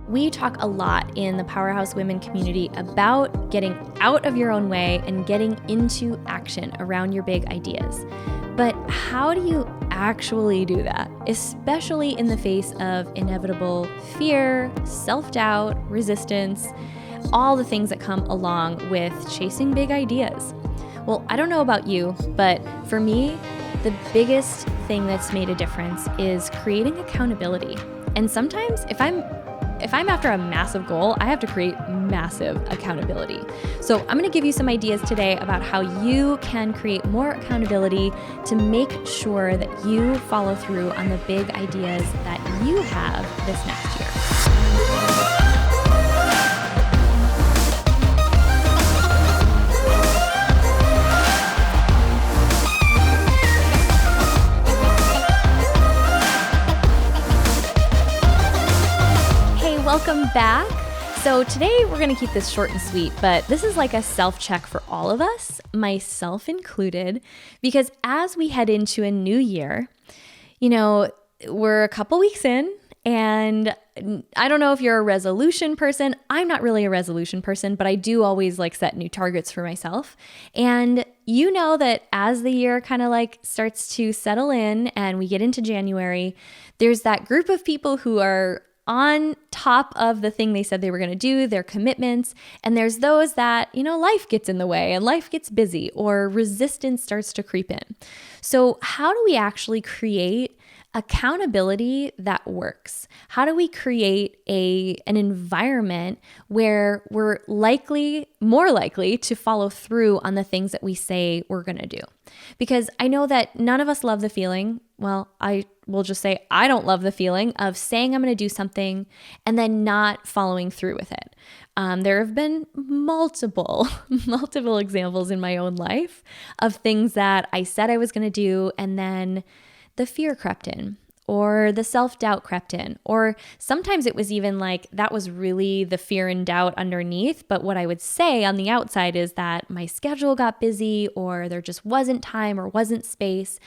We talk a lot in the Powerhouse Women community about getting out of your own way and getting into action around your big ideas. But how do you actually do that, especially in the face of inevitable fear, self-doubt, resistance, all the things that come along with chasing big ideas? Well, I don't know about you, but for me, the biggest thing that's made a difference is creating accountability. And sometimes if I'm after a massive goal, I have to create massive accountability. So I'm going to give you some ideas today about how you can create more accountability to make sure that you follow through on the big ideas that you have this next year. Welcome back. So today we're going to keep this short and sweet, but this is like a self-check for all of us, myself included, because as we head into a new year, we're a couple weeks in, and I don't know if you're a resolution person. I'm not really a resolution person, but I do always set new targets for myself. And you know that as the year kind of starts to settle in and we get into January, there's that group of people who are on top of the thing they said they were going to do, their commitments. And there's those that, life gets in the way and life gets busy or resistance starts to creep in. So how do we actually create accountability that works? How do we create an environment where we're more likely to follow through on the things that we say we're going to do? Because I know that none of us love the feeling. Well, I will just say I don't love the feeling of saying I'm going to do something and then not following through with it. There have been multiple examples in my own life of things that I said I was going to do and then the fear crept in, or the self-doubt crept in, or sometimes it was even that was really the fear and doubt underneath. But what I would say on the outside is that my schedule got busy, or there just wasn't time or wasn't space.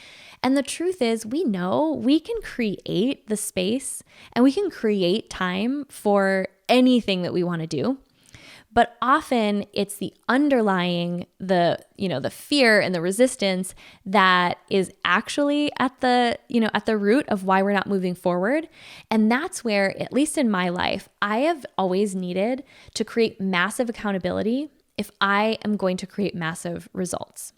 And the truth is, we know we can create the space and we can create time for anything that we want to do. But often it's the underlying, the fear and the resistance that is actually at the root of why we're not moving forward. And that's where, at least in my life, I have always needed to create massive accountability if I am going to create massive results.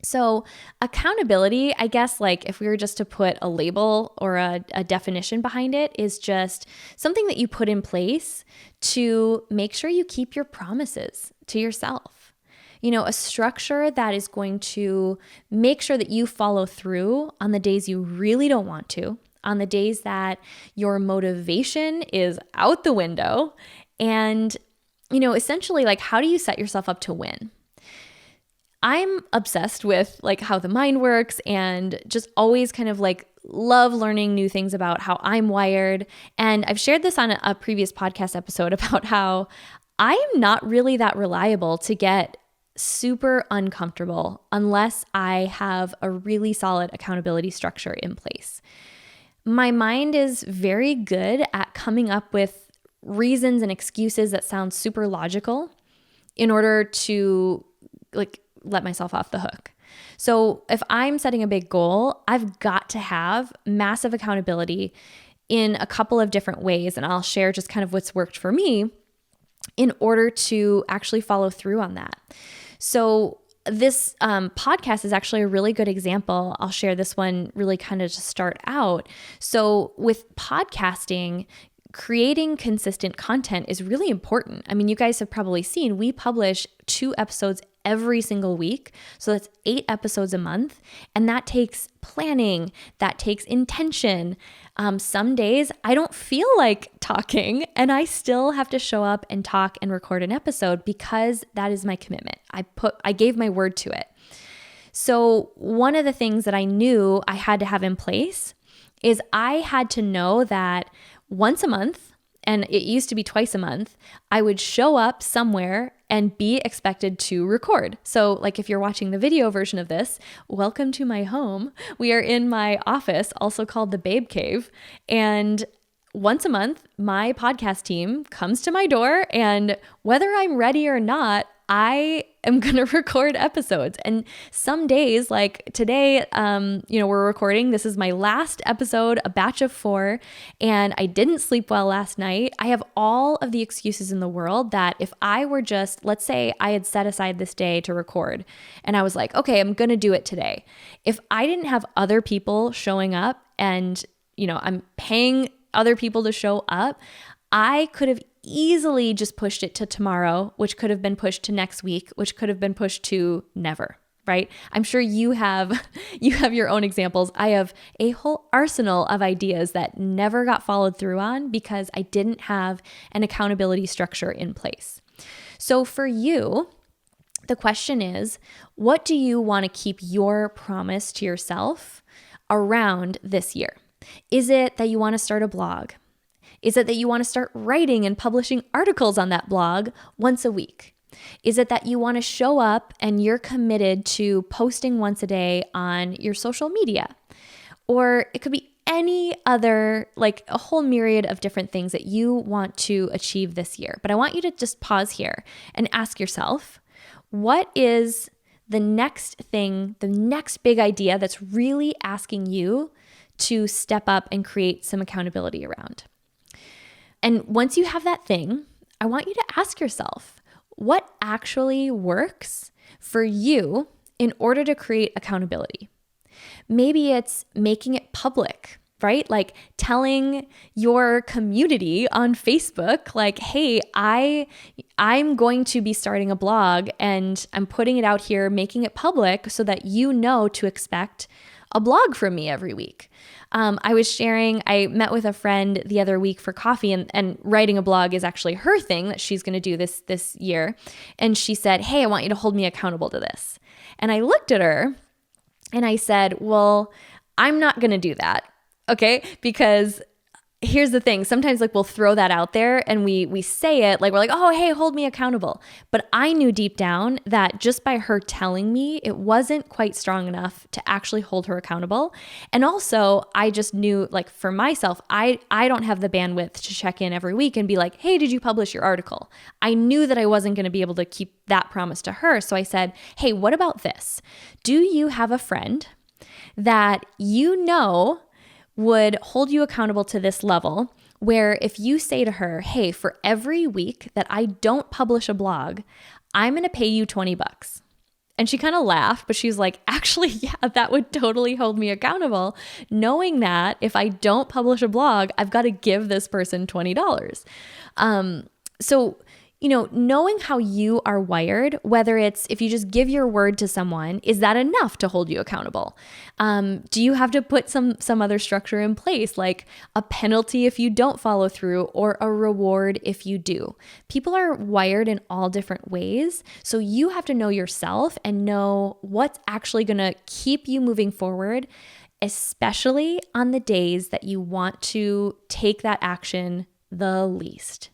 So accountability, I guess, if we were just to put a label or a definition behind it, is just something that you put in place to make sure you keep your promises to yourself. A structure that is going to make sure that you follow through on the days you really don't want to, on the days that your motivation is out the window, and, essentially, how do you set yourself up to win? I'm obsessed with how the mind works and just always kind of love learning new things about how I'm wired. And I've shared this on a previous podcast episode about how I am not really that reliable to get super uncomfortable unless I have a really solid accountability structure in place. My mind is very good at coming up with reasons and excuses that sound super logical in order to let myself off the hook. So if I'm setting a big goal, I've got to have massive accountability in a couple of different ways. And I'll share just kind of what's worked for me in order to actually follow through on that. So this podcast is actually a really good example. I'll share this one really kind of to start out. So with podcasting, creating consistent content is really important. I mean, you guys have probably seen we publish 2 episodes every single week. So that's 8 episodes a month. And that takes planning, that takes intention. Some days I don't feel like talking and I still have to show up and talk and record an episode because that is my commitment. I gave my word to it. So one of the things that I knew I had to have in place is I had to know that once a month, and it used to be twice a month, I would show up somewhere and be expected to record. So if you're watching the video version of this, welcome to my home. We are in my office, also called the Babe Cave. And once a month, my podcast team comes to my door, and whether I'm ready or not, I am going to record episodes. And some days, like today, we're recording. This is my last episode, a batch of 4, and I didn't sleep well last night. I have all of the excuses in the world that if I were just, let's say I had set aside this day to record and I was like, okay, I'm going to do it today. If I didn't have other people showing up and, I'm paying other people to show up, I could have easily just pushed it to tomorrow, which could have been pushed to next week, which could have been pushed to never, right? I'm sure you have your own examples. I have a whole arsenal of ideas that never got followed through on because I didn't have an accountability structure in place. So for you, the question is, what do you want to keep your promise to yourself around this year? Is it that you want to start a blog? Is it that you want to start writing and publishing articles on that blog once a week? Is it that you want to show up and you're committed to posting once a day on your social media? Or it could be any other, like a whole myriad of different things that you want to achieve this year. But I want you to just pause here and ask yourself, what is the next thing, the next big idea that's really asking you to step up and create some accountability around? And once you have that thing, I want you to ask yourself, what actually works for you in order to create accountability? Maybe it's making it public, right? Like telling your community on Facebook, like, hey, I'm going to be starting a blog and I'm putting it out here, making it public so that you know to expect a blog from me every week. I met with a friend the other week for coffee, and writing a blog is actually her thing that she's going to do this year. And she said, hey, I want you to hold me accountable to this. And I looked at her and I said, well, I'm not going to do that. Okay. Because here's the thing. Sometimes like we'll throw that out there and we say it like, we're like, oh, hey, hold me accountable. But I knew deep down that just by her telling me, it wasn't quite strong enough to actually hold her accountable. And also I just knew, like, for myself, I don't have the bandwidth to check in every week and be like, hey, did you publish your article? I knew that I wasn't going to be able to keep that promise to her. So I said, hey, what about this? Do you have a friend that you know would hold you accountable to this level, where if you say to her, hey, for every week that I don't publish a blog, I'm going to pay you $20. And she kind of laughed, but she's like, actually, yeah, that would totally hold me accountable, knowing that if I don't publish a blog, I've got to give this person $20. So knowing how you are wired, whether it's if you just give your word to someone, is that enough to hold you accountable? Do you have to put some other structure in place, like a penalty if you don't follow through or a reward if you do? People are wired in all different ways. So you have to know yourself and know what's actually going to keep you moving forward, especially on the days that you want to take that action the least.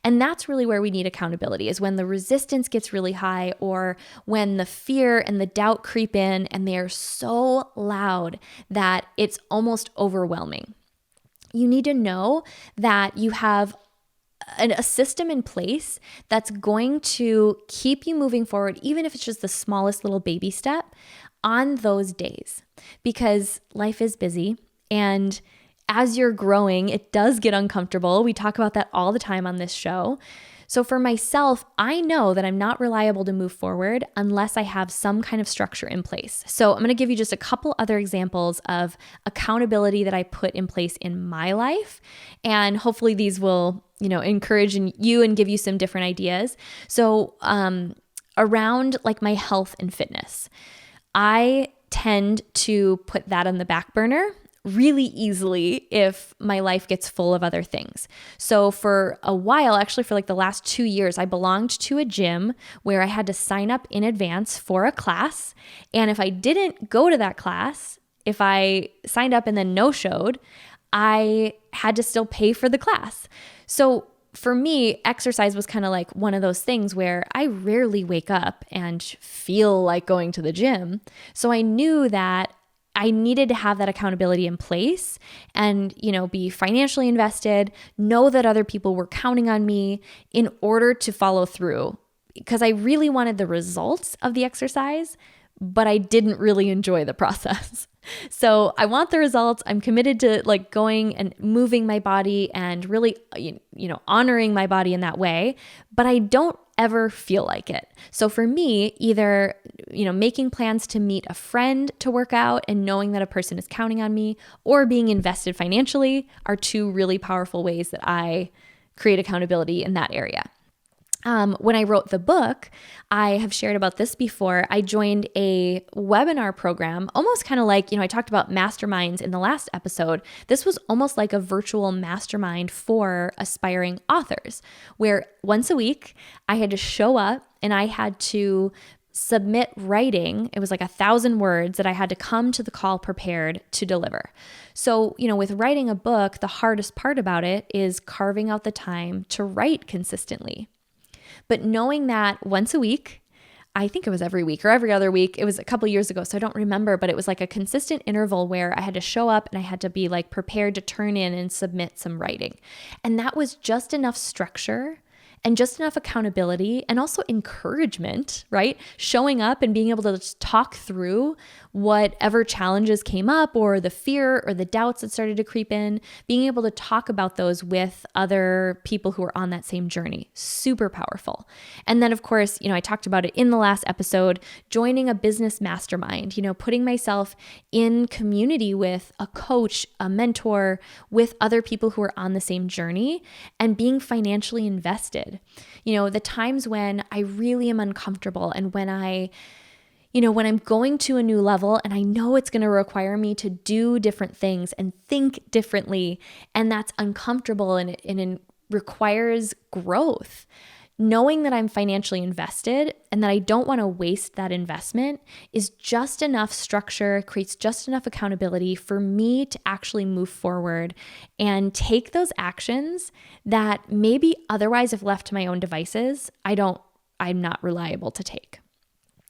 And that's really where we need accountability, is when the resistance gets really high or when the fear and the doubt creep in and they are so loud that it's almost overwhelming. You need to know that you have a system in place that's going to keep you moving forward, even if it's just the smallest little baby step on those days, because life is busy, and as you're growing, it does get uncomfortable. We talk about that all the time on this show. So for myself, I know that I'm not reliable to move forward unless I have some kind of structure in place. So I'm going to give you just a couple other examples of accountability that I put in place in my life. And hopefully these will, encourage you and give you some different ideas. So around like my health and fitness, I tend to put that on the back burner really easily if my life gets full of other things. So for a while, actually for like the last 2 years, I belonged to a gym where I had to sign up in advance for a class. And if I didn't go to that class, if I signed up and then no-showed, I had to still pay for the class. So for me, exercise was kind of like one of those things where I rarely wake up and feel like going to the gym. So I knew that I needed to have that accountability in place and, be financially invested, know that other people were counting on me in order to follow through, because I really wanted the results of the exercise, but I didn't really enjoy the process. So I want the results. I'm committed to going and moving my body and really, honoring my body in that way, but I don't ever feel like it. So for me, either, making plans to meet a friend to work out and knowing that a person is counting on me, or being invested financially are two really powerful ways that I create accountability in that area. When I wrote the book, I have shared about this before. I joined a webinar program, almost kind of like, I talked about masterminds in the last episode. This was almost like a virtual mastermind for aspiring authors, where once a week I had to show up and I had to submit writing. It was like 1,000 words that I had to come to the call prepared to deliver. So, with writing a book, the hardest part about it is carving out the time to write consistently. But knowing that once a week, I think it was every week or every other week, it was a couple years ago, so I don't remember, but it was like a consistent interval where I had to show up and I had to be prepared to turn in and submit some writing. And that was just enough structure and just enough accountability and also encouragement, right? Showing up and being able to just talk through whatever challenges came up or the fear or the doubts that started to creep in, being able to talk about those with other people who are on that same journey. Super powerful. And then of course, I talked about it in the last episode, joining a business mastermind, putting myself in community with a coach, a mentor, with other people who are on the same journey and being financially invested. The times when I really am uncomfortable and when when I'm going to a new level and I know it's going to require me to do different things and think differently, and that's uncomfortable and it requires growth. Knowing that I'm financially invested and that I don't want to waste that investment is just enough structure, creates just enough accountability for me to actually move forward and take those actions that maybe otherwise, if left to my own devices, I'm not reliable to take.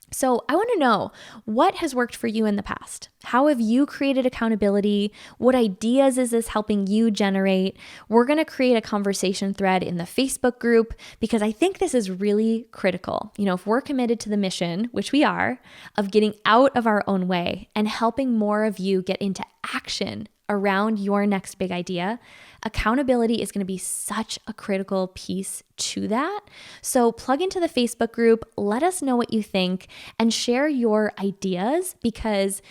So I want to know, what has worked for you in the past? How have you created accountability? What ideas is this helping you generate? We're going to create a conversation thread in the Facebook group because I think this is really critical. If we're committed to the mission, which we are, of getting out of our own way and helping more of you get into action around your next big idea, accountability is going to be such a critical piece to that. So plug into the Facebook group, let us know what you think, and share your ideas because,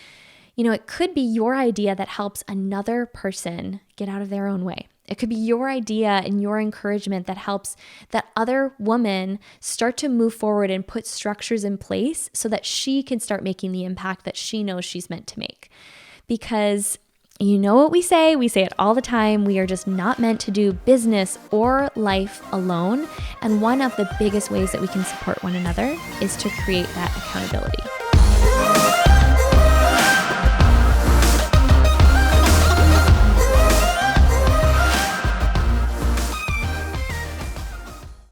it could be your idea that helps another person get out of their own way. It could be your idea and your encouragement that helps that other woman start to move forward and put structures in place so that she can start making the impact that she knows she's meant to make. Because you know what we say it all the time. We are just not meant to do business or life alone. And one of the biggest ways that we can support one another is to create that accountability.